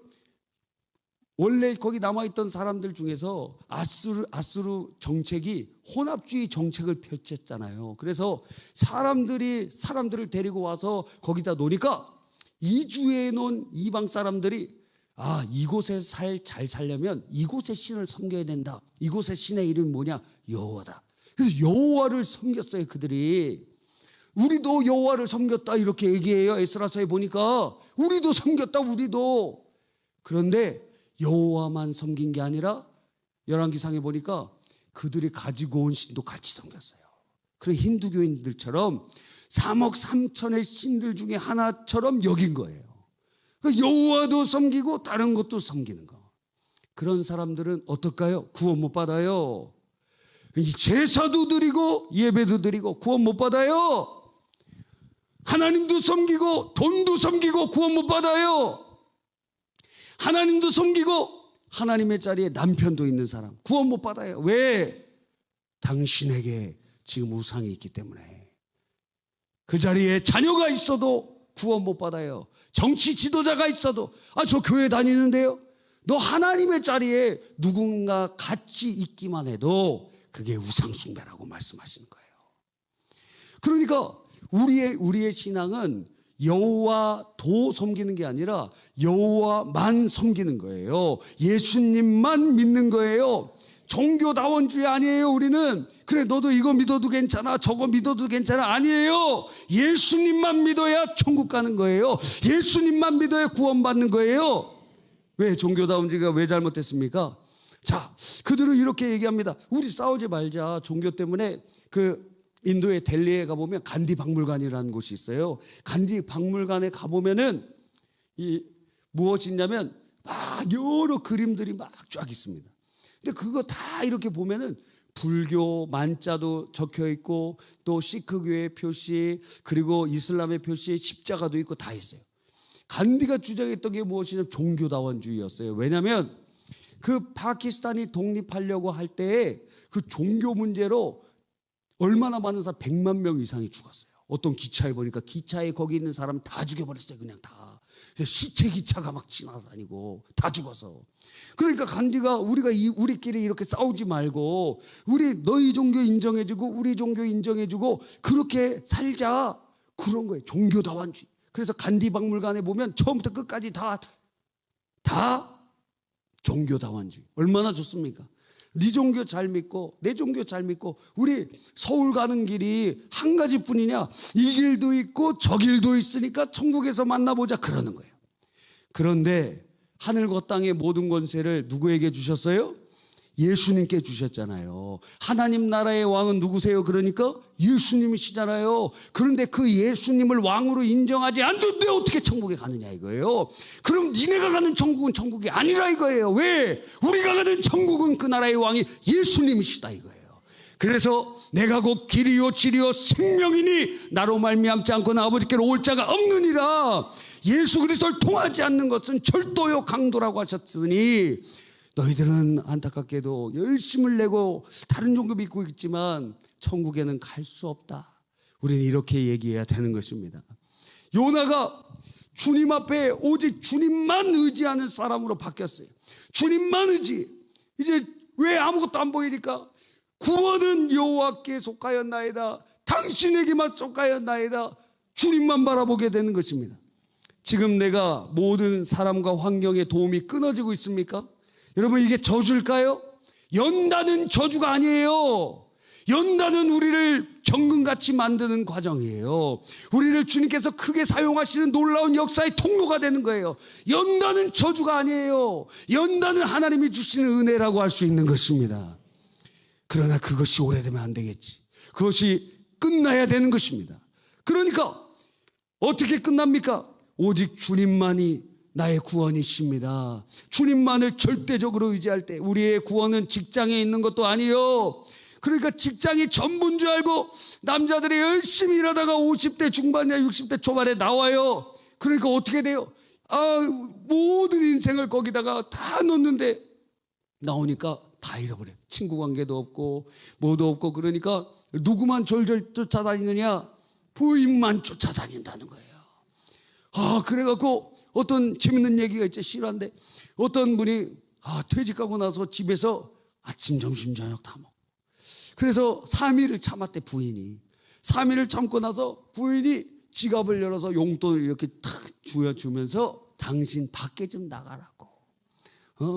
Speaker 1: 원래 거기 남아있던 사람들 중에서 아수르 정책이 혼합주의 정책을 펼쳤잖아요. 그래서 사람들을 데리고 와서 거기다 놓으니까 이주해 놓은 이방 사람들이 이곳에 잘 살려면 이곳의 신을 섬겨야 된다. 이곳의 신의 이름이 뭐냐? 여호와다. 그래서 여호와를 섬겼어요, 그들이. 우리도 여호와를 섬겼다 이렇게 얘기해요. 에스라서에 보니까 우리도 섬겼다, 우리도. 그런데 여호와만 섬긴 게 아니라 열왕기상에 보니까 그들이 가지고 온 신도 같이 섬겼어요. 그런 힌두교인들처럼 3억 3천의 신들 중에 하나처럼 여긴 거예요. 여호와도 섬기고 다른 것도 섬기는 거. 그런 사람들은 어떨까요? 구원 못 받아요. 제사도 드리고 예배도 드리고 구원 못 받아요. 하나님도 섬기고 돈도 섬기고 구원 못 받아요. 하나님도 섬기고 하나님의 자리에 남편도 있는 사람 구원 못 받아요. 왜? 당신에게 지금 우상이 있기 때문에. 그 자리에 자녀가 있어도 구원 못 받아요. 정치 지도자가 있어도 저 교회 다니는데요. 너 하나님의 자리에 누군가 같이 있기만 해도 그게 우상 숭배라고 말씀하시는 거예요. 그러니까 우리의 신앙은 여호와도 섬기는 게 아니라 여호와만 섬기는 거예요. 예수님만 믿는 거예요. 종교다원주의 아니에요. 우리는 그래 너도 이거 믿어도 괜찮아 저거 믿어도 괜찮아 아니에요. 예수님만 믿어야 천국 가는 거예요. 예수님만 믿어야 구원받는 거예요. 왜 종교다원주의가 왜 잘못됐습니까? 자, 그들은 이렇게 얘기합니다. 우리 싸우지 말자. 종교 때문에 인도의 델리에 가보면 간디 박물관이라는 곳이 있어요. 간디 박물관에 가보면은 무엇이 있냐면 막 여러 그림들이 막 쫙 있습니다. 근데 그거 다 이렇게 보면은 불교 만자도 적혀 있고 또 시크교의 표시 그리고 이슬람의 표시 십자가도 있고 다 있어요. 간디가 주장했던 게 무엇이냐면 종교다원주의였어요. 왜냐하면 그 파키스탄이 독립하려고 할 때에 그 종교 문제로 얼마나 많은 사람 100만 명 이상이 죽었어요. 어떤 기차에 보니까 기차에 거기 있는 사람 다 죽여버렸어요. 그냥 다. 시체 기차가 막 지나다니고 다 죽어서. 그러니까 간디가 우리끼리 이렇게 싸우지 말고 우리 너희 종교 인정해주고 우리 종교 인정해주고 그렇게 살자. 그런 거예요. 종교다원주의. 그래서 간디 박물관에 보면 처음부터 끝까지 다 종교다원주의. 얼마나 좋습니까? 네 종교 잘 믿고 내 종교 잘 믿고 우리 서울 가는 길이 한 가지뿐이냐? 이 길도 있고 저 길도 있으니까 천국에서 만나보자 그러는 거예요. 그런데 하늘과 땅의 모든 권세를 누구에게 주셨어요? 예수님께 주셨잖아요. 하나님 나라의 왕은 누구세요? 그러니까 예수님이시잖아요. 그런데 그 예수님을 왕으로 인정하지 않는데 어떻게 천국에 가느냐 이거예요. 그럼 니네가 가는 천국은 천국이 아니라 이거예요. 왜? 우리가 가는 천국은 그 나라의 왕이 예수님이시다 이거예요. 그래서 내가 곧 길이요 진리요 생명이니 나로 말미암지 않고는 아버지께로 올 자가 없느니라. 예수 그리스도를 통하지 않는 것은 절도요 강도라고 하셨으니 너희들은 안타깝게도 열심을 내고 다른 종교 믿고 있지만 천국에는 갈 수 없다. 우리는 이렇게 얘기해야 되는 것입니다. 요나가 주님 앞에 오직 주님만 의지하는 사람으로 바뀌었어요. 주님만 의지. 이제 왜 아무것도 안 보이니까 구원은 여호와께 속하였나이다. 당신에게만 속하였나이다. 주님만 바라보게 되는 것입니다. 지금 내가 모든 사람과 환경의 도움이 끊어지고 있습니까? 여러분 이게 저주일까요? 연단은 저주가 아니에요. 연단은 우리를 정금같이 만드는 과정이에요. 우리를 주님께서 크게 사용하시는 놀라운 역사의 통로가 되는 거예요. 연단은 저주가 아니에요. 연단은 하나님이 주시는 은혜라고 할 수 있는 것입니다. 그러나 그것이 오래되면 안 되겠지. 그것이 끝나야 되는 것입니다. 그러니까 어떻게 끝납니까? 오직 주님만이 나의 구원이십니다. 주님만을 절대적으로 의지할 때 우리의 구원은 직장에 있는 것도 아니요. 그러니까 직장이 전부인 줄 알고 남자들이 열심히 일하다가 50대 중반이나 60대 초반에 나와요. 그러니까 어떻게 돼요? 모든 인생을 거기다가 다 놓는데 나오니까 다 잃어버려요. 친구 관계도 없고 뭐도 없고. 그러니까 누구만 졸졸 쫓아다니느냐? 부인만 쫓아다닌다는 거예요. 그래갖고 어떤 재밌는 얘기가 있죠. 실화인데 어떤 분이 퇴직하고 나서 집에서 아침 점심 저녁 다 먹고 그래서 3일을 참았대. 부인이 3일을 참고 나서 부인이 지갑을 열어서 용돈을 이렇게 탁 주면서 당신 밖에 좀 나가라고.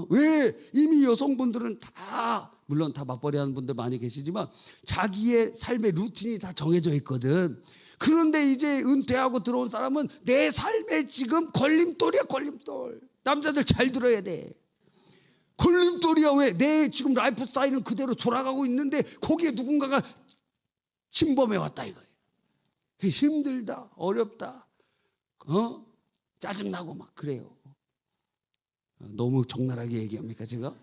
Speaker 1: 왜? 이미 여성분들은 다 물론 다 맞벌이 하는 분들 많이 계시지만 자기의 삶의 루틴이 다 정해져 있거든. 그런데 이제 은퇴하고 들어온 사람은 내 삶에 지금 걸림돌이야. 걸림돌. 남자들 잘 들어야 돼. 걸림돌이야. 왜? 내 지금 라이프 스타일은 그대로 돌아가고 있는데 거기에 누군가가 침범해 왔다 이거예요. 힘들다. 어렵다. 짜증나고 막 그래요. 너무 적나라하게 얘기합니까 제가?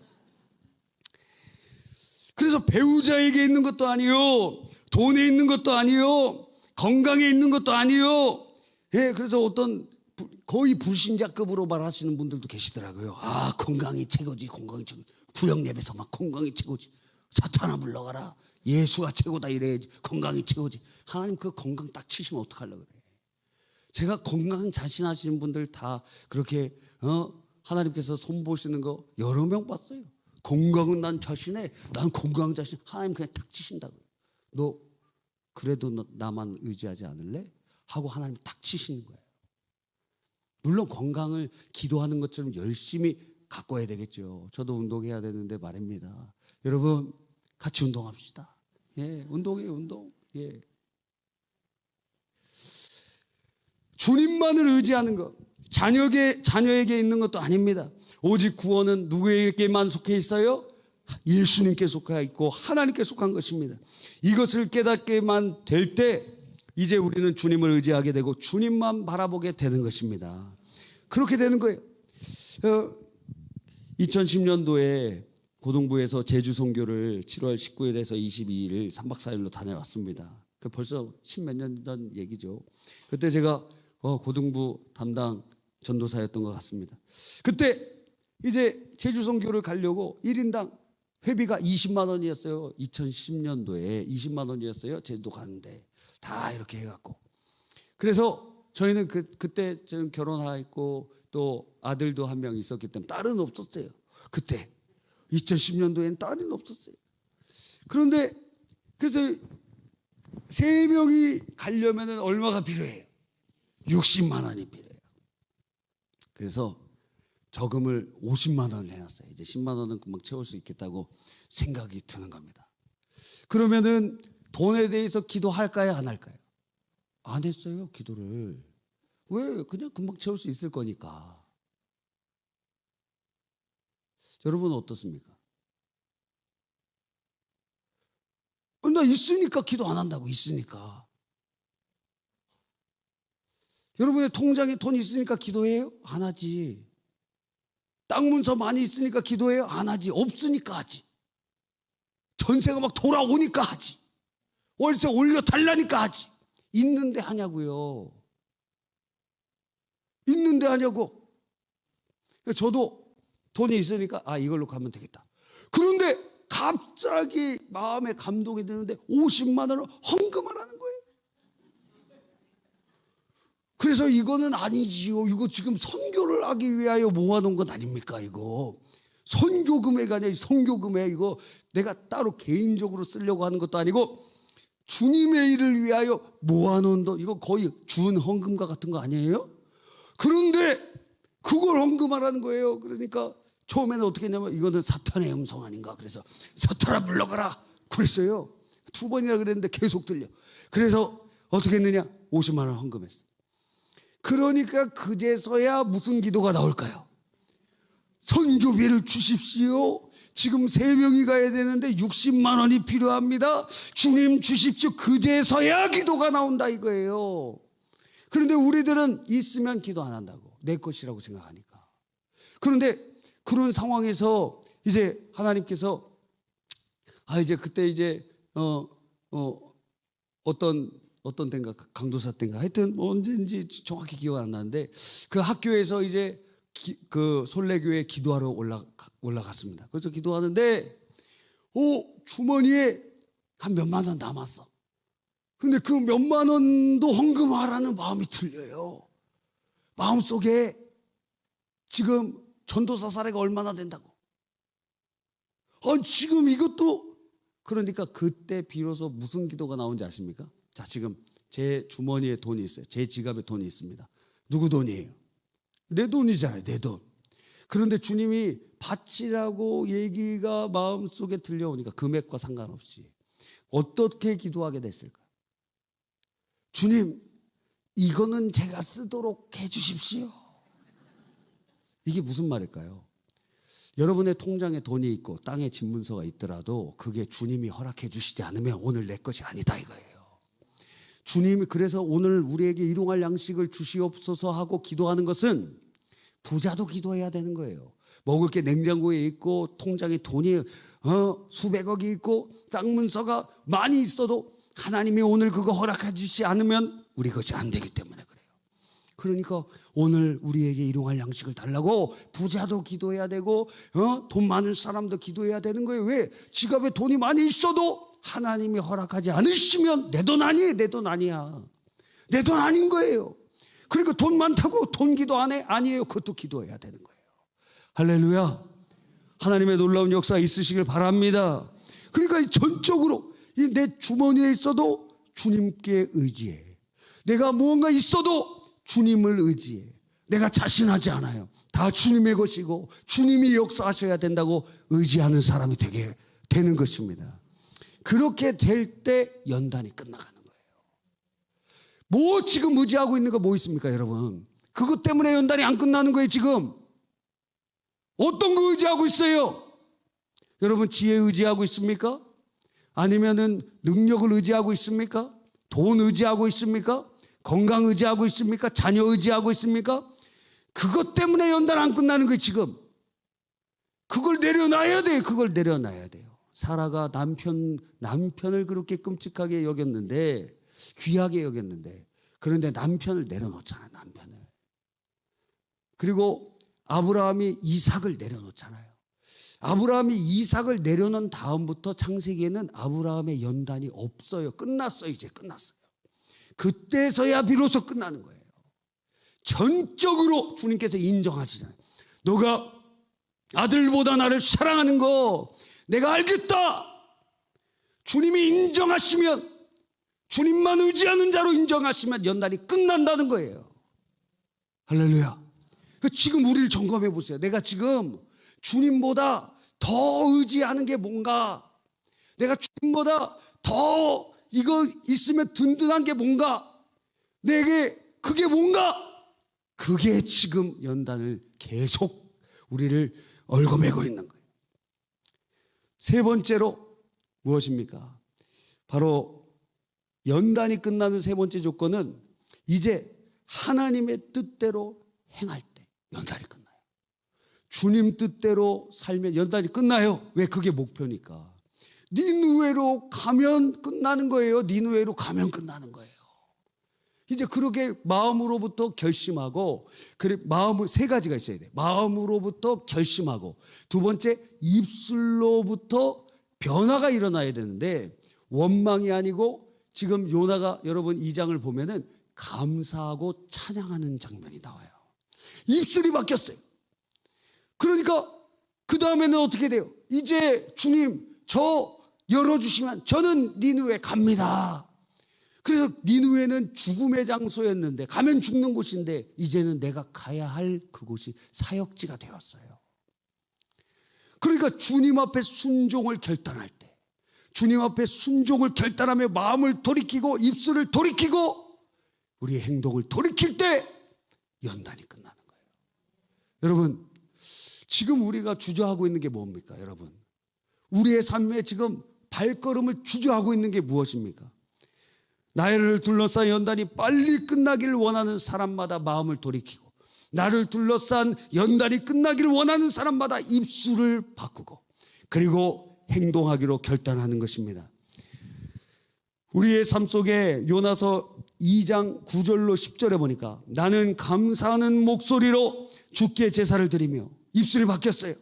Speaker 1: 그래서 배우자에게 있는 것도 아니요, 돈에 있는 것도 아니요, 건강에 있는 것도 아니요. 그래서 어떤 거의 불신자급으로 말하시는 분들도 계시더라고요. 건강이 최고지. 건강이 최고. 구역 예배서 막 건강이 최고지. 사탄아 물러가라. 예수가 최고다 이래야지. 건강이 최고지. 하나님 그 건강 딱 치시면 어떡하려고 그래. 제가 건강 자신하시는 분들 다 그렇게 하나님께서 손보시는 거 여러 명 봤어요. 건강은 난 자신해. 난 건강 자신. 하나님 그냥 탁 치신다고요. 너 그래도 나만 의지하지 않을래? 하고 하나님 탁 치시는 거예요. 물론 건강을 기도하는 것처럼 열심히 가꿔야 되겠죠. 저도 운동해야 되는데 말입니다. 여러분 같이 운동합시다. 운동이에요. 운동. 주님만을 의지하는 것, 자녀에게 있는 것도 아닙니다. 오직 구원은 누구에게만 속해 있어요? 예수님께 속해 있고 하나님께 속한 것입니다. 이것을 깨닫게만 될 때 이제 우리는 주님을 의지하게 되고 주님만 바라보게 되는 것입니다. 그렇게 되는 거예요. 2010년도에 고등부에서 제주 선교를 7월 19일에서 22일 3박 4일로 다녀왔습니다. 그 벌써 10몇 년 전 얘기죠. 그때 제가 고등부 담당 전도사였던 것 같습니다. 그때 이제 제주 선교를 가려고 1인당 회비가 20만 원이었어요. 2010년도에 20만 원이었어요. 제주도 가는데 다 이렇게 해갖고. 그래서 저희는 그때 저는 결혼하고 또 아들도 한 명 있었기 때문에 딸은 없었어요. 그때 2010년도에는 딸은 없었어요. 그런데 그래서 3명이 가려면 얼마가 필요해요? 60만 원이 필요해요. 그래서 저금을 50만 원을 해놨어요. 이제 10만 원은 금방 채울 수 있겠다고 생각이 드는 겁니다. 그러면은 돈에 대해서 기도할까요? 안 할까요? 안 했어요. 기도를. 왜? 그냥 금방 채울 수 있을 거니까. 여러분은 어떻습니까? 나 있으니까 기도 안 한다고. 있으니까. 여러분의 통장에 돈 있으니까 기도해요? 안 하지. 땅 문서 많이 있으니까 기도해요? 안 하지. 없으니까 하지. 전세가 막 돌아오니까 하지. 월세 올려달라니까 하지. 있는데 하냐고요. 있는데 하냐고. 저도 돈이 있으니까 이걸로 가면 되겠다. 그런데 갑자기 마음에 감동이 드는데 50만 원을 헌금하라는 거예요. 그래서 이거는 아니지요. 이거 지금 선교를 하기 위하여 모아놓은 건 아닙니까? 이거 선교 금액 아니야. 선교 금액. 이거 내가 따로 개인적으로 쓰려고 하는 것도 아니고 주님의 일을 위하여 모아놓은 돈. 이거 거의 준 헌금과 같은 거 아니에요? 그런데 그걸 헌금하라는 거예요. 그러니까 처음에는 어떻게 했냐면 이거는 사탄의 음성 아닌가. 그래서 사탄아 불러가라 그랬어요. 2번이나 그랬는데 계속 들려. 그래서 어떻게 했느냐, 50만 원 헌금했어. 그러니까 그제서야 무슨 기도가 나올까요? 선교비를 주십시오. 지금 3명이 가야 되는데 60만 원이 필요합니다. 주님 주십시오. 그제서야 기도가 나온다 이거예요. 그런데 우리들은 있으면 기도 안 한다고. 내 것이라고 생각하니까. 그런데 그런 상황에서 이제 하나님께서 이제 그때 이제 어떤 때인가, 강도사 때인가, 하여튼 뭐 언제인지 정확히 기억 안 나는데 그 학교에서 이제 그 솔레교회에 기도하러 올라갔습니다. 그래서 기도하는데 주머니에 한 몇만 원 남았어. 근데 그 몇만 원도 헌금하라는 마음이 들려요. 마음속에 지금 전도사 사례가 얼마나 된다고. 지금 이것도. 그러니까 그때 비로소 무슨 기도가 나온지 아십니까? 자, 지금 제 주머니에 돈이 있어요. 제 지갑에 돈이 있습니다. 누구 돈이에요? 내 돈이잖아요. 내 돈. 그런데 주님이 바치라고 얘기가 마음속에 들려오니까 금액과 상관없이 어떻게 기도하게 됐을까? 주님, 이거는 제가 쓰도록 해 주십시오. 이게 무슨 말일까요? 여러분의 통장에 돈이 있고 땅에 집문서가 있더라도 그게 주님이 허락해 주시지 않으면 오늘 내 것이 아니다 이거예요. 주님이 그래서 오늘 우리에게 일용할 양식을 주시옵소서 하고 기도하는 것은 부자도 기도해야 되는 거예요. 먹을 게 냉장고에 있고 통장에 돈이 수백억이 있고 땅 문서가 많이 있어도 하나님이 오늘 그거 허락해 주시지 않으면 우리 것이 안 되기 때문에 그래요. 그러니까 오늘 우리에게 일용할 양식을 달라고 부자도 기도해야 되고 돈 많은 사람도 기도해야 되는 거예요. 왜? 지갑에 돈이 많이 있어도 하나님이 허락하지 않으시면 내 돈 아니에요. 내 돈 아니야. 내 돈 아닌 거예요. 그러니까 돈 많다고 돈 기도 안 해? 아니에요. 그것도 기도해야 되는 거예요. 할렐루야. 하나님의 놀라운 역사 있으시길 바랍니다. 그러니까 전적으로 내 주머니에 있어도 주님께 의지해. 내가 무언가 있어도 주님을 의지해. 내가 자신하지 않아요. 다 주님의 것이고 주님이 역사하셔야 된다고 의지하는 사람이 되게 되는 것입니다. 그렇게 될 때 연단이 끝나가는 거예요. 뭐 지금 의지하고 있는 거 뭐 있습니까, 여러분? 그것 때문에 연단이 안 끝나는 거예요, 지금. 어떤 거 의지하고 있어요? 여러분, 지혜 의지하고 있습니까? 아니면은 능력을 의지하고 있습니까? 돈 의지하고 있습니까? 건강 의지하고 있습니까? 자녀 의지하고 있습니까? 그것 때문에 연단 안 끝나는 거예요, 지금. 그걸 내려놔야 돼요. 그걸 내려놔야 돼요. 사라가 남편을 그렇게 끔찍하게 여겼는데, 귀하게 여겼는데, 그런데 남편을 내려놓잖아요, 남편을. 그리고 아브라함이 이삭을 내려놓잖아요. 아브라함이 이삭을 내려놓은 다음부터 창세기에는 아브라함의 연단이 없어요. 끝났어요. 이제 끝났어요. 그때서야 비로소 끝나는 거예요. 전적으로 주님께서 인정하시잖아요. 너가 아들보다 나를 사랑하는 거 내가 알겠다. 주님이 인정하시면, 주님만 의지하는 자로 인정하시면 연단이 끝난다는 거예요. 할렐루야. 지금 우리를 점검해 보세요. 내가 지금 주님보다 더 의지하는 게 뭔가, 내가 주님보다 더 이거 있으면 든든한 게 뭔가, 내게 그게 뭔가, 그게 지금 연단을 계속 우리를 얽어매고 있는 거예요. 세 번째로 무엇입니까? 바로 연단이 끝나는 세 번째 조건은 이제 하나님의 뜻대로 행할 때 연단이 끝나요. 주님 뜻대로 살면 연단이 끝나요. 왜? 그게 목표니까. 니느웨로 가면 끝나는 거예요. 니느웨로 가면 끝나는 거예요. 이제 그렇게 마음으로부터 결심하고, 그래, 마음을 세 가지가 있어야 돼. 마음으로부터 결심하고, 두 번째 입술로부터 변화가 일어나야 되는데, 원망이 아니고 지금 요나가 여러분 2장을 보면은 감사하고 찬양하는 장면이 나와요. 입술이 바뀌었어요. 그러니까 그 다음에는 어떻게 돼요? 이제 주님 저 열어주시면 저는 니느웨 갑니다. 그래서 니느웨는 죽음의 장소였는데, 가면 죽는 곳인데 이제는 내가 가야 할 그곳이 사역지가 되었어요. 그러니까 주님 앞에 순종을 결단할 때, 주님 앞에 순종을 결단하며 마음을 돌이키고 입술을 돌이키고 우리의 행동을 돌이킬 때 연단이 끝나는 거예요. 여러분, 지금 우리가 주저하고 있는 게 뭡니까? 여러분, 우리의 삶에 지금 발걸음을 주저하고 있는 게 무엇입니까? 나를 둘러싼 연단이 빨리 끝나기를 원하는 사람마다 마음을 돌이키고, 나를 둘러싼 연단이 끝나기를 원하는 사람마다 입술을 바꾸고, 그리고 행동하기로 결단하는 것입니다. 우리의 삶 속에 요나서 2장 9절로 10절에 보니까 나는 감사하는 목소리로 주께 제사를 드리며, 입술이 바뀌었어요.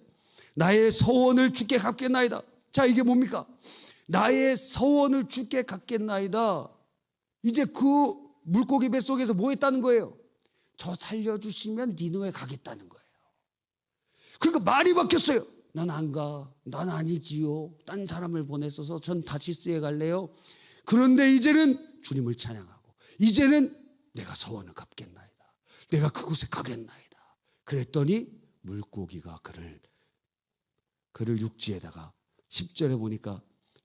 Speaker 1: 나의 서원을 주께 갚겠나이다. 자, 이게 뭡니까? 나의 서원을 주께 갚겠나이다. 이제 그 물고기 뱃속에서 뭐 했다는 거예요? 저 살려주시면 니느웨 가겠다는 거예요. 그러니까 말이 바뀌었어요. 난 안 가. 난 아니지요. 딴 사람을 보냈어서 전 다시스에 갈래요. 그런데 이제는 주님을 찬양하고, 이제는 내가 서원을 갚겠나이다. 내가 그곳에 가겠나이다. 그랬더니 물고기가 그를 육지에다가, 10절에 보니까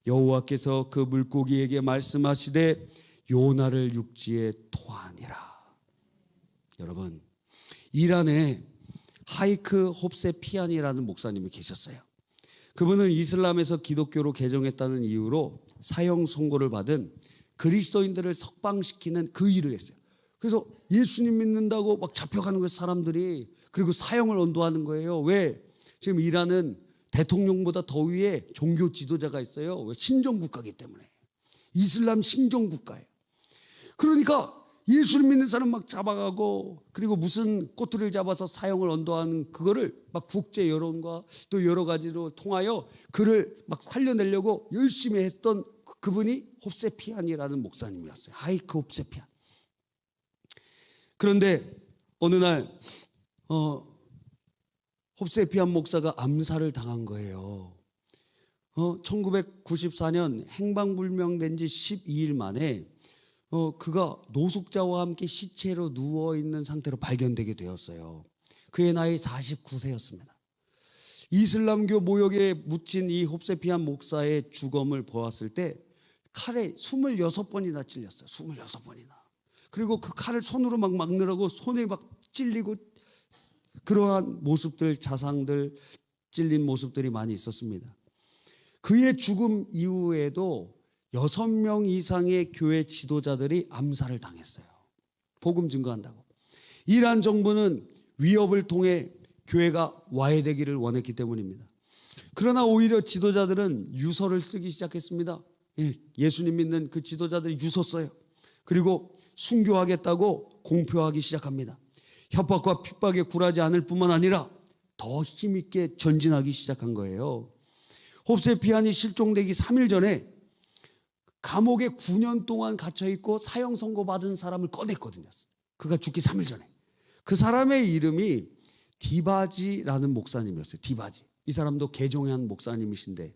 Speaker 1: 여호와께서 그 물고기에게 말씀하시되 요나를 육지에 토하니라. 여러분, 이란에 하이크 홉세피안이라는 목사님이 계셨어요. 그분은 이슬람에서 기독교로 개종했다는 이유로 사형 선고를 받은 그리스도인들을 석방시키는 그 일을 했어요. 그래서 예수님 믿는다고 막 잡혀가는 거예요, 사람들이. 그리고 사형을 언도하는 거예요. 왜? 지금 이란은 대통령보다 더 위에 종교 지도자가 있어요. 왜? 신종국가이기 때문에. 이슬람 신종국가예요. 그러니까 예수를 믿는 사람 막 잡아가고, 그리고 무슨 꼬투리를 잡아서 사형을 언도하는 그거를 막 국제 여론과 또 여러 가지로 통하여 그를 막 살려내려고 열심히 했던 그분이 홉세피안이라는 목사님이었어요. 하이크 홉세피안. 그런데 어느 날 홉세피안 목사가 암살을 당한 거예요. 1994년 행방불명된 지 12일 만에 그가 노숙자와 함께 시체로 누워있는 상태로 발견되게 되었어요. 그의 나이 49세였습니다. 이슬람교 모욕에 묻힌 이 홉세피안 목사의 죽음을 보았을 때 칼에 26번이나 찔렸어요. 26번이나. 그리고 그 칼을 손으로 막 막느라고 손에 막 찔리고, 그러한 모습들, 자상들, 찔린 모습들이 많이 있었습니다. 그의 죽음 이후에도 6명 이상의 교회 지도자들이 암살을 당했어요. 복음 증거한다고. 이란 정부는 위협을 통해 교회가 와해되기를 원했기 때문입니다. 그러나 오히려 지도자들은 유서를 쓰기 시작했습니다. 예수님 믿는 그 지도자들이 유서 써요. 그리고 순교하겠다고 공표하기 시작합니다. 협박과 핍박에 굴하지 않을 뿐만 아니라 더 힘있게 전진하기 시작한 거예요. 홉세피안이 실종되기 3일 전에 감옥에 9년 동안 갇혀있고 사형 선고받은 사람을 꺼냈거든요. 그가 죽기 3일 전에. 그 사람의 이름이 디바지라는 목사님이었어요. 디바지. 이 사람도 개종한 목사님이신데,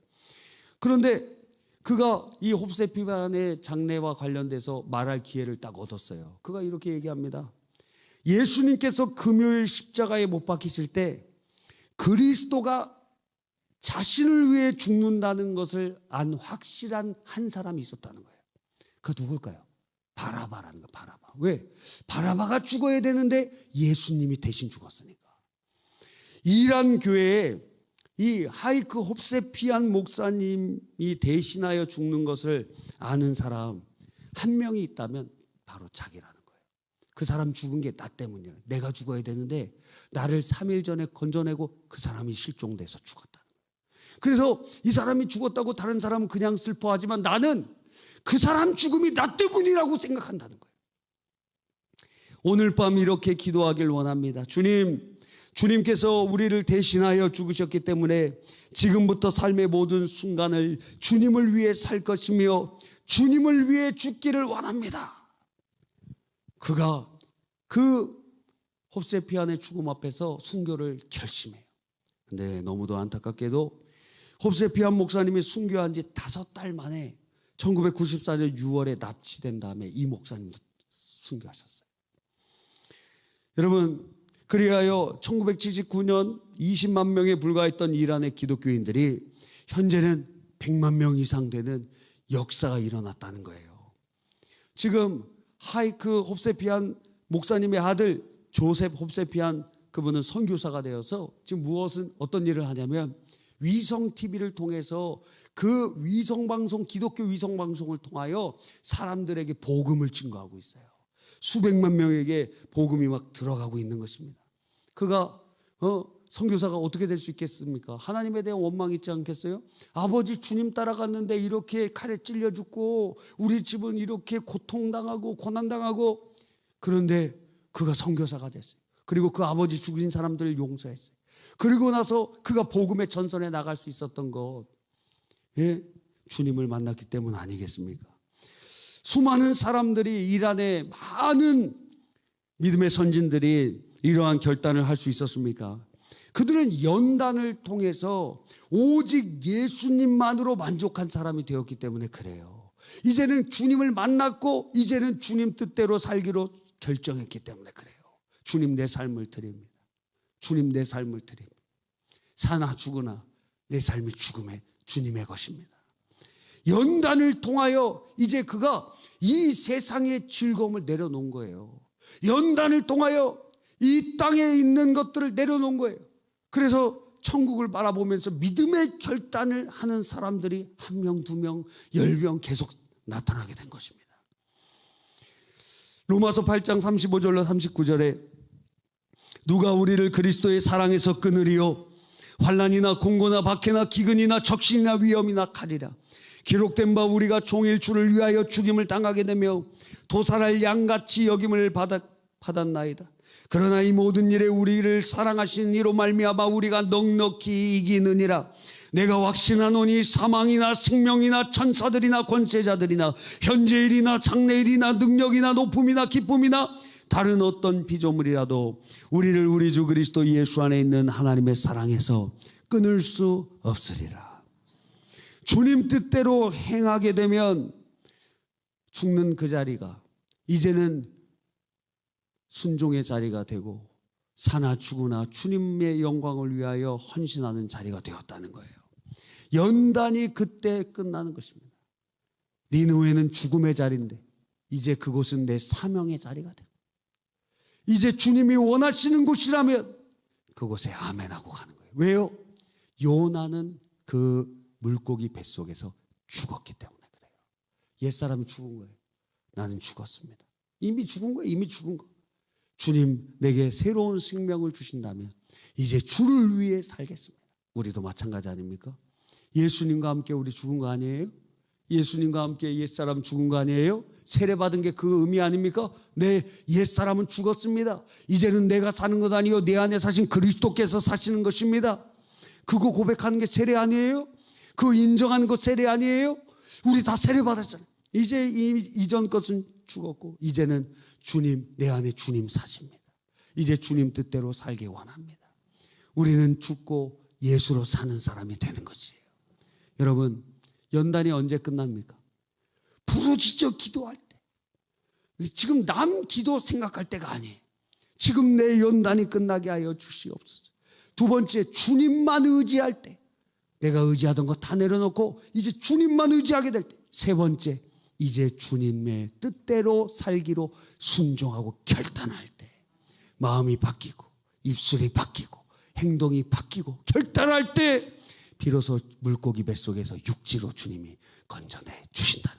Speaker 1: 그런데 그가 이 홉세피안의 장례와 관련돼서 말할 기회를 딱 얻었어요. 그가 이렇게 얘기합니다. 예수님께서 금요일 십자가에 못 박히실 때 그리스도가 자신을 위해 죽는다는 것을 안 확실한 한 사람이 있었다는 거예요. 그 누굴까요? 바라바라는 거예요. 바라바. 왜? 바라바가 죽어야 되는데 예수님이 대신 죽었으니까. 이란 교회에 이 하이크 홉세피안 목사님이 대신하여 죽는 것을 아는 사람 한 명이 있다면 바로 자기라는 거예요. 그 사람 죽은 게 나 때문이야. 내가 죽어야 되는데 나를 3일 전에 건져내고 그 사람이 실종돼서 죽었다는 거예요. 그래서 이 사람이 죽었다고 다른 사람은 그냥 슬퍼하지만 나는 그 사람 죽음이 나 때문이라고 생각한다는 거예요. 오늘 밤 이렇게 기도하길 원합니다. 주님께서 우리를 대신하여 죽으셨기 때문에 지금부터 삶의 모든 순간을 주님을 위해 살 것이며 주님을 위해 죽기를 원합니다. 그가 그 홉세피안의 죽음 앞에서 순교를 결심해요. 근데 너무도 안타깝게도 홉세피안 목사님이 순교한 지 5달 만에 1994년 6월에 납치된 다음에 이 목사님도 순교하셨어요. 여러분, 그리하여 1979년 20만 명에 불과했던 이란의 기독교인들이 현재는 100만 명 이상 되는 역사가 일어났다는 거예요. 지금 하이크 홉세피안 목사님의 아들 조셉 홉세피안, 그분은 선교사가 되어서 지금 어떤 일을 하냐면 위성 TV를 통해서 그 위성방송, 기독교 위성방송을 통하여 사람들에게 복음을 증거하고 있어요. 수백만 명에게 복음이 막 들어가고 있는 것입니다. 그가 선교사가 어떻게 될 수 있겠습니까? 하나님에 대한 원망이 있지 않겠어요? 아버지 주님 따라갔는데 이렇게 칼에 찔려 죽고 우리 집은 이렇게 고통당하고 고난당하고, 그런데 그가 선교사가 됐어요. 그리고 그 아버지 죽인 사람들을 용서했어요. 그리고 나서 그가 복음의 전선에 나갈 수 있었던 것, 주님을 만났기 때문 아니겠습니까? 수많은 사람들이, 이란의 많은 믿음의 선진들이 이러한 결단을 할 수 있었습니까? 그들은 연단을 통해서 오직 예수님만으로 만족한 사람이 되었기 때문에 그래요. 이제는 주님을 만났고 이제는 주님 뜻대로 살기로 결정했기 때문에 그래요. 주님, 내 삶을 드립니다. 주님, 내 삶을 드립니다. 사나 죽으나 내 삶이 죽음의 주님의 것입니다. 연단을 통하여 이제 그가 이 세상의 즐거움을 내려놓은 거예요. 연단을 통하여 이 땅에 있는 것들을 내려놓은 거예요. 그래서 천국을 바라보면서 믿음의 결단을 하는 사람들이 1명, 2명, 10명 계속 나타나게 된 것입니다. 로마서 8장 35절로 39절에 누가 우리를 그리스도의 사랑에서 끊으리요? 환난이나 공고나 박해나 기근이나 적신이나 위험이나 칼이라. 기록된 바 우리가 종일 주를 위하여 죽임을 당하게 되며 도살할 양같이 여김을 받았나이다. 그러나 이 모든 일에 우리를 사랑하신 이로 말미암아 우리가 넉넉히 이기느니라. 내가 확신하노니 사망이나 생명이나 천사들이나 권세자들이나 현재일이나 장래일이나 능력이나 높음이나 기쁨이나 다른 어떤 피조물이라도 우리를 우리 주 그리스도 예수 안에 있는 하나님의 사랑에서 끊을 수 없으리라. 주님 뜻대로 행하게 되면 죽는 그 자리가 이제는 순종의 자리가 되고 사나 죽으나 주님의 영광을 위하여 헌신하는 자리가 되었다는 거예요. 연단이 그때 끝나는 것입니다. 니느웨는 죽음의 자리인데 이제 그곳은 내 사명의 자리가 돼. 이제 주님이 원하시는 곳이라면 그곳에 아멘하고 가는 거예요. 왜요? 요나는 그 물고기 뱃속에서 죽었기 때문에 그래요. 옛사람이 죽은 거예요. 나는 죽었습니다. 이미 죽은 거예요. 이미 죽은 거. 주님 내게 새로운 생명을 주신다면 이제 주를 위해 살겠습니다. 우리도 마찬가지 아닙니까? 예수님과 함께 우리 죽은 거 아니에요? 예수님과 함께 옛사람 죽은 거 아니에요? 세례받은 게 그 의미 아닙니까? 내 옛사람은 죽었습니다. 이제는 내가 사는 것 아니요 내 안에 사신 그리스도께서 사시는 것입니다. 그거 고백하는 게 세례 아니에요? 그거 인정하는 거 세례 아니에요? 우리 다 세례받았잖아요. 이제 이전 것은 죽었고 이제는 주님, 내 안에 주님 사십니다. 이제 주님 뜻대로 살기 원합니다. 우리는 죽고 예수로 사는 사람이 되는 것이에요. 여러분, 연단이 언제 끝납니까? 부르짖어 기도할 때. 지금 남 기도 생각할 때가 아니에요. 지금 내 연단이 끝나게 하여 주시옵소서. 두 번째, 주님만 의지할 때. 내가 의지하던 거 다 내려놓고 이제 주님만 의지하게 될 때. 세 번째, 이제 주님의 뜻대로 살기로 순종하고 결단할 때 마음이 바뀌고 입술이 바뀌고 행동이 바뀌고 결단할 때 비로소 물고기 뱃속에서 육지로 주님이 건져내 주신다는